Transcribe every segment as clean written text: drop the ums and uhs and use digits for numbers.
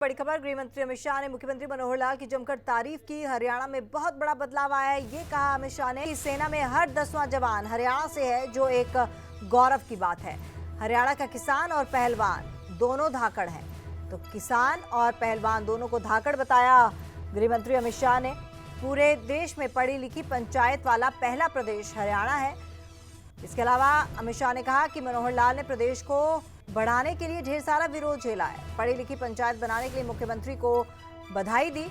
बड़ी खबर, गृह मंत्री अमित शाह ने मुख्यमंत्री मनोहर लाल की जमकर तारीफ की। हरियाणा में बहुत बड़ा बदलाव आया है, ये कहा अमित शाह ने कि सेना में हर 10वां जवान हरियाणा से है, जो एक गौरव की बात है। हरियाणा का किसान और पहलवान दोनों धाकड़ हैं, तो किसान और पहलवान दोनों को धाकड़ बताया गृह मंत्री अमित शाह ने। पूरे देश में पढ़ी लिखी पंचायत वाला पहला प्रदेश हरियाणा है। इसके अलावा अमित शाह ने कहा कि मनोहर लाल ने प्रदेश को बढ़ाने के लिए ढेर सारा विरोध झेला है। पढ़ी लिखी पंचायत बनाने के लिए मुख्यमंत्री को बधाई दी।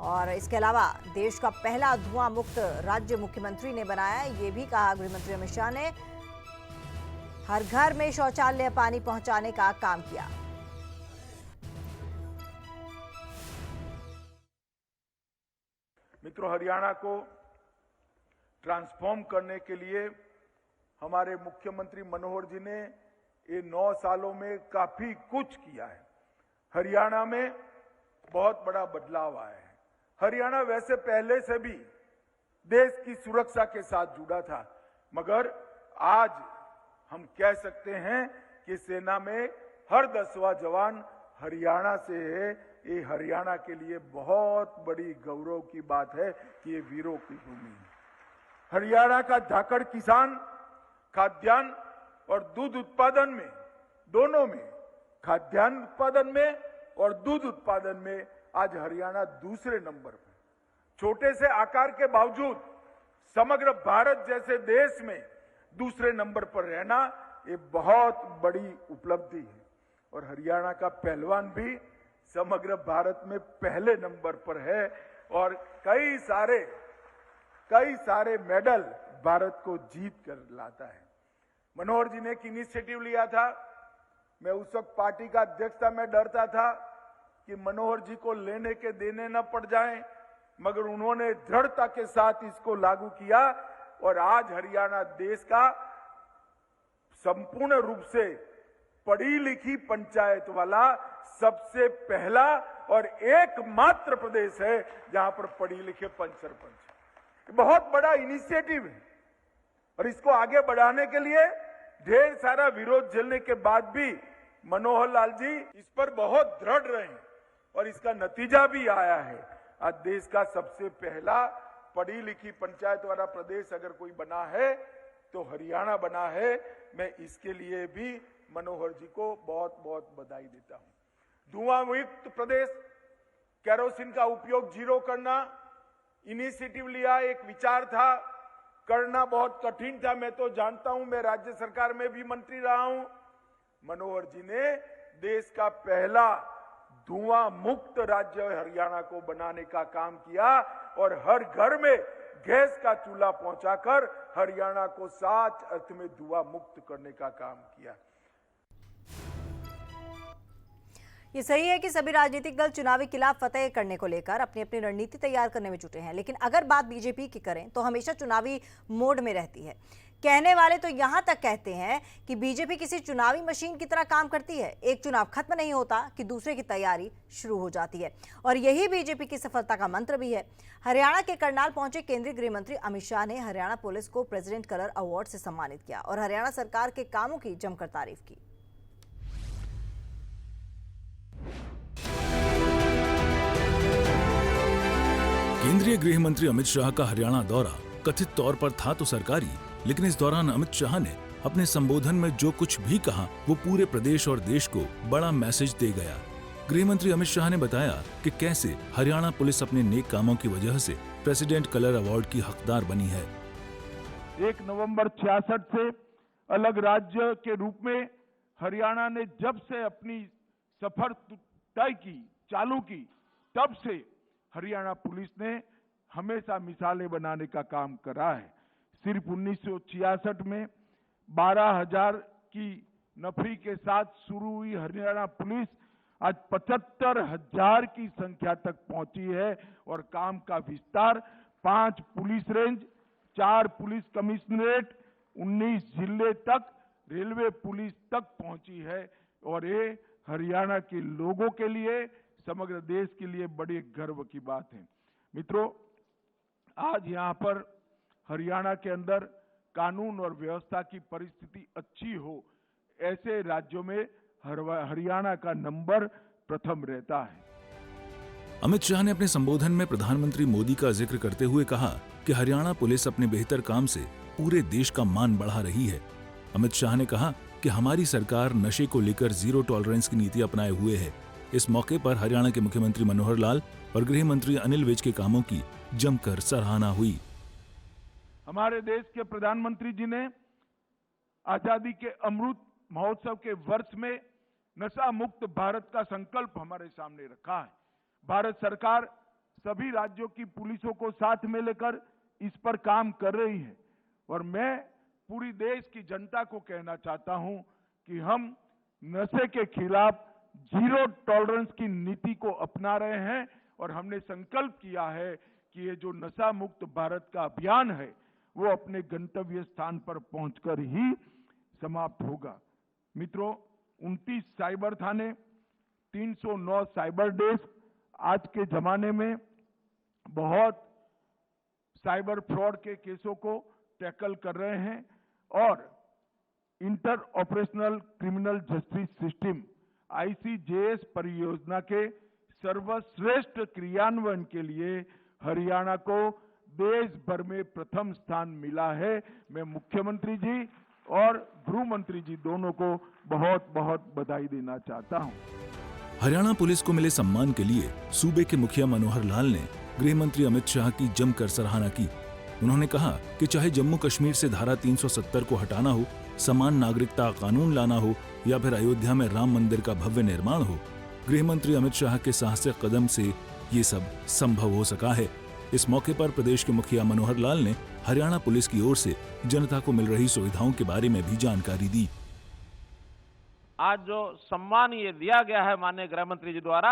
और इसके अलावा देश का पहला धुआं मुक्त राज्य मुख्यमंत्री ने बनाया, ये भी कहा गृह मंत्री अमित शाह ने। हर घर में शौचालय पानी पहुंचाने का काम किया। मित्रों, हरियाणा को ट्रांसफॉर्म करने के लिए हमारे मुख्यमंत्री मनोहर जी ने ये 9 सालों में काफी कुछ किया है। हरियाणा में बहुत बड़ा बदलाव आया है। हरियाणा वैसे पहले से भी देश की सुरक्षा के साथ जुड़ा था, मगर आज हम कह सकते हैं कि सेना में हर 10वां जवान हरियाणा से है। ये हरियाणा के लिए बहुत बड़ी गौरव की बात है कि ये वीरों की भूमि है। हरियाणा का धाकड़ किसान खाद्यान्न और दूध उत्पादन में, दोनों में, खाद्यान्न उत्पादन में और दूध उत्पादन में आज हरियाणा दूसरे नंबर पर। छोटे से आकार के बावजूद समग्र भारत जैसे देश में दूसरे नंबर पर रहना ये बहुत बड़ी उपलब्धि है। और हरियाणा का पहलवान भी समग्र भारत में पहले नंबर पर है और कई सारे मेडल भारत को जीत कर लाता है। मनोहर जी ने एक इनिशिएटिव लिया था। मैं उस वक्त पार्टी का अध्यक्ष था, मैं डरता था कि मनोहर जी को लेने के देने न पड़ जाएं, मगर उन्होंने दृढ़ता के साथ इसको लागू किया और आज हरियाणा देश का संपूर्ण रूप से पढ़ी लिखी पंचायत वाला सबसे पहला और एकमात्र प्रदेश है जहां पर पढ़ी लिखे पंच सरपंच। बहुत बड़ा इनिशिएटिव है और इसको आगे बढ़ाने के लिए ढेर सारा विरोध झेलने के बाद भी मनोहर लाल जी इस पर बहुत दृढ़ रहे और इसका नतीजा भी आया है। आज देश का सबसे पहला पढ़ी लिखी पंचायत वाला प्रदेश अगर कोई बना है तो हरियाणा बना है। मैं इसके लिए भी मनोहर जी को बहुत बहुत बधाई देता हूं। धुआं मुक्त प्रदेश, केरोसिन का उपयोग जीरो करना, इनिशिएटिव लिया, एक विचार था, करना बहुत कठिन था। मैं तो जानता हूं, मैं राज्य सरकार में भी मंत्री रहा हूं। मनोहर जी ने देश का पहला धुआं मुक्त राज्य हरियाणा को बनाने का काम किया और हर घर में गैस का चूल्हा पहुंचाकर हरियाणा को सच अर्थ में धुआं मुक्त करने का काम किया। ये सही है कि सभी राजनीतिक दल चुनावी किला फतेह करने को लेकर अपनी अपनी रणनीति तैयार करने में जुटे हैं, लेकिन अगर बात बीजेपी की करें तो हमेशा चुनावी मोड में रहती है। कहने वाले तो यहां तक कहते हैं कि बीजेपी किसी चुनावी मशीन की तरह काम करती है। एक चुनाव खत्म नहीं होता कि दूसरे की तैयारी शुरू हो जाती है, और यही बीजेपी की सफलता का मंत्र भी है। हरियाणा के करनाल पहुंचे केंद्रीय गृह मंत्री अमित शाह ने हरियाणा पुलिस को प्रेसिडेंट कलर अवार्ड से सम्मानित किया और हरियाणा सरकार के कामों की जमकर तारीफ की। केंद्रीय गृह मंत्री अमित शाह का हरियाणा दौरा कथित तौर पर था तो सरकारी, लेकिन इस दौरान अमित शाह ने अपने संबोधन में जो कुछ भी कहा वो पूरे प्रदेश और देश को बड़ा मैसेज दे गया। गृह मंत्री अमित शाह ने बताया कि कैसे हरियाणा पुलिस अपने नेक कामों की वजह से प्रेसिडेंट कलर अवार्ड की हकदार बनी है। 1 नवंबर 66 से अलग राज्य के रूप में हरियाणा ने जब से अपनी सफर तय की, चालू की, तब से हरियाणा पुलिस ने हमेशा मिसालें बनाने का काम करा है। सिर्फ 1966 में 12,000 की नफरी के साथ शुरू हुई हरियाणा पुलिस आज 75,000 की संख्या तक पहुंची है और काम का विस्तार 5 पुलिस रेंज, 4 पुलिस कमिश्नरेट, 19 जिले तक, रेलवे पुलिस तक पहुंची है। और ये हरियाणा के लोगों के लिए, समग्र देश के लिए बड़े गर्व की बात है। मित्रों, आज यहाँ पर हरियाणा के अंदर कानून और व्यवस्था की परिस्थिति अच्छी हो, ऐसे राज्यों में हरियाणा का नंबर प्रथम रहता है। अमित शाह ने अपने संबोधन में प्रधानमंत्री मोदी का जिक्र करते हुए कहा कि हरियाणा पुलिस अपने बेहतर काम से पूरे देश का मान बढ़ा रही है। अमित शाह ने कहा कि हमारी सरकार नशे को लेकर जीरो टॉलरेंस की नीति अपनाए हुए है। इस मौके पर हरियाणा के मुख्यमंत्री मनोहर लाल और गृह मंत्री अनिल विज के कामों की जमकर सराहना हुई। हमारे देश के प्रधानमंत्री जी ने आजादी के अमृत महोत्सव के वर्ष में नशा मुक्त भारत का संकल्प हमारे सामने रखा है। भारत सरकार सभी राज्यों की पुलिसों को साथ में लेकर इस पर काम कर रही है और मैं पूरी देश की जनता को कहना चाहता हूं कि हम नशे के खिलाफ जीरो टॉलरेंस की नीति को अपना रहे हैं और हमने संकल्प किया है कि ये जो नशा मुक्त भारत का अभियान है वो अपने गंतव्य स्थान पर पहुंचकर ही समाप्त होगा। मित्रों, 29 साइबर थाने, 309 साइबर डेस्क आज के जमाने में बहुत साइबर फ्रॉड के केसों को टैकल कर रहे हैं और inter operational criminal justice system ICJS परियोजना के सर्वश्रेष्ठ क्रियान्वयन के लिए हरियाणा को देश भर में प्रथम स्थान मिला है। मैं मुख्यमंत्री जी और गृह मंत्री जी दोनों को बहुत बहुत बधाई देना चाहता हूं। हरियाणा पुलिस को मिले सम्मान के लिए सूबे के मुखिया मनोहर लाल ने गृह मंत्री अमित शाह की जमकर सराहना की। उन्होंने कहा कि चाहे जम्मू कश्मीर से धारा 370 को हटाना हो, समान नागरिकता कानून लाना हो या फिर अयोध्या में राम मंदिर का भव्य निर्माण हो, गृह मंत्री अमित शाह के साहसिक कदम से ये सब संभव हो सका है। इस मौके पर प्रदेश के मुखिया मनोहर लाल ने हरियाणा पुलिस की ओर से जनता को मिल रही सुविधाओं के बारे में भी जानकारी दी। आज जो सम्मान ये दिया गया है माननीय गृह मंत्री जी द्वारा,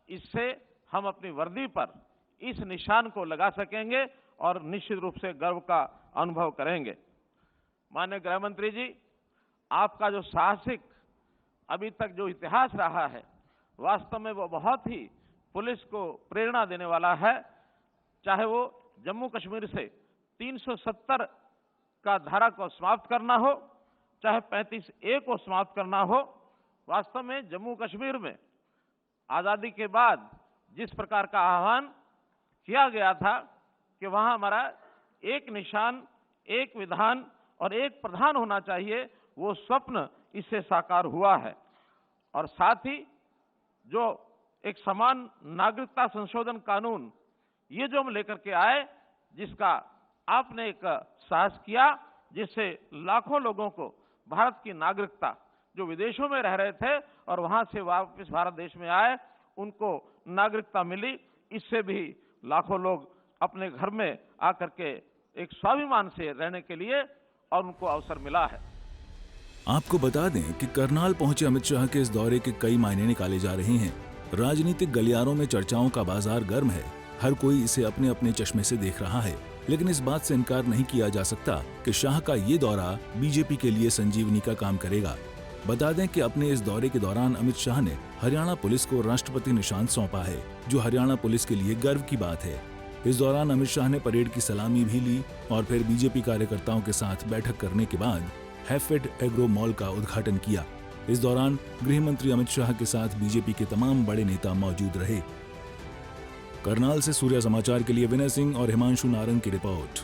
इससे हम अपनी वर्दी पर इस निशान को लगा सकेंगे और निश्चित रूप से गर्व का अनुभव करेंगे। माननीय गृह मंत्री जी, आपका जो साहसिक अभी तक जो इतिहास रहा है, वास्तव में वो बहुत ही पुलिस को प्रेरणा देने वाला है। चाहे वो जम्मू कश्मीर से 370 का धारा को समाप्त करना हो, चाहे 35A को समाप्त करना हो। वास्तव में जम्मू कश्मीर में आजादी के बाद जिस प्रकार का आह्वान किया गया था कि वहां हमारा एक निशान, एक विधान और एक प्रधान होना चाहिए, वो स्वप्न इससे साकार हुआ है। और साथ ही जो एक समान नागरिकता संशोधन कानून, ये जो हम लेकर के आए, जिसका आपने एक साहस किया, जिससे लाखों लोगों को भारत की नागरिकता, जो विदेशों में रह रहे थे और वहां से वापस भारत देश में आए, उनको नागरिकता मिली। इससे भी लाखों लोग अपने घर में आकर के एक स्वाभिमान से रहने के लिए और उनको अवसर मिला है। आपको बता दें कि करनाल पहुंचे अमित शाह के इस दौरे के कई मायने निकाले जा रहे हैं। राजनीतिक गलियारों में चर्चाओं का बाजार गर्म है। हर कोई इसे अपने अपने चश्मे से देख रहा है, लेकिन इस बात से इनकार नहीं किया जा सकता कि शाह का ये दौरा बीजेपी के लिए संजीवनी का काम करेगा। बता दें कि अपने इस दौरे के दौरान अमित शाह ने हरियाणा पुलिस को राष्ट्रपति निशान सौंपा है, जो हरियाणा पुलिस के लिए गर्व की बात है। इस दौरान अमित शाह ने परेड की सलामी भी ली और फिर बीजेपी कार्यकर्ताओं के साथ बैठक करने के बाद हैफेड एग्रो मॉल का उद्घाटन किया। इस दौरान गृह मंत्री अमित शाह के साथ बीजेपी के तमाम बड़े नेता मौजूद रहे। करनाल से सूर्या समाचार के लिए विनय सिंह और हिमांशु नारंग की रिपोर्ट।